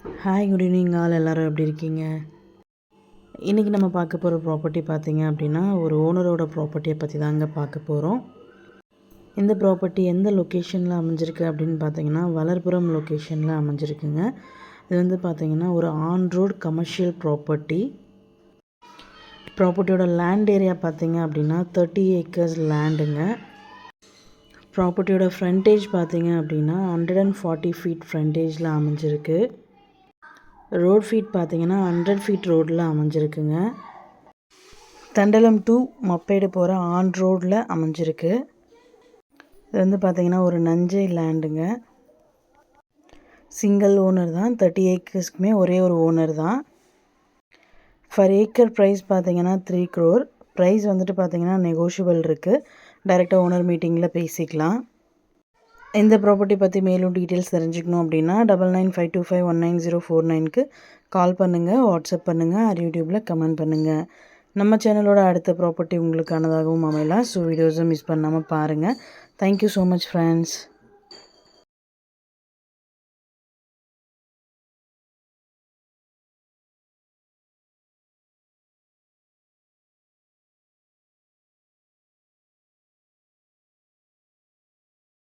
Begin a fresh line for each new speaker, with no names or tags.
Hi good evening all எல்லோரும் எப்படி இருக்கீங்க? இன்றைக்கி நம்ம பார்க்க போகிற ப்ராப்பர்ட்டி பார்த்திங்க அப்படின்னா ஒரு ஓனரோட ப்ராப்பர்ட்டியை பற்றி தாங்க பார்க்க போகிறோம். இந்த ப்ராப்பர்ட்டி எந்த லொக்கேஷனில் அமைஞ்சிருக்கு அப்படின்னு பார்த்தீங்கன்னா வளர்புரம் லொக்கேஷனில் அமைஞ்சிருக்குங்க. இது வந்து பார்த்திங்கன்னா ஒரு ஆன் ரோட் கமர்ஷியல் ப்ராப்பர்ட்டியோட லேண்ட் ஏரியா பார்த்திங்க அப்படின்னா 30 ஏக்கர்ஸ் லேண்டுங்க. ப்ராப்பர்ட்டியோட ஃப்ரண்டேஜ் பார்த்திங்க அப்படின்னா 140 ஃபீட் ஃப்ரண்டேஜில் அமைஞ்சிருக்கு. ரோட் ஃபீட் பார்த்திங்கன்னா 100 ஃபீட் ரோடில் அமைஞ்சிருக்குங்க. தண்டலம் டு மப்பேடு போகிற ஆன் ரோடில் அமைஞ்சிருக்கு. இது வந்து பார்த்திங்கன்னா ஒரு நஞ்சை லேண்டுங்க. சிங்கிள் ஓனர் தான். 30 ஏக்கர்ஸ்க்குமே ஒரே ஒரு ஓனர் தான். ஃபர் ஏக்கர் ப்ரைஸ் பார்த்திங்கன்னா 3 crore. ப்ரைஸ் வந்துட்டு பார்த்திங்கன்னா நெகோஷியபிள் இருக்குது. டைரெக்டாக ஓனர் மீட்டிங்கில் பேசிக்கலாம். இந்த ப்ராப்பர்ட்டி பற்றி மேலும் டீட்டெயில்ஸ் தெரிஞ்சுக்கணும் அப்படின்னா 9952519049க்கு கால் பண்ணுங்கள், வாட்ஸ்அப் பண்ணுங்கள், யூடியூப்பில் கமெண்ட் பண்ணுங்கள். நம்ம சேனலோட அடுத்த ப்ராப்பர்ட்டி உங்களுக்கானதாகவும் அமையலாம். ஸோ வீடியோஸை மிஸ் பண்ணாமல் பாருங்கள். Thank you so much friends.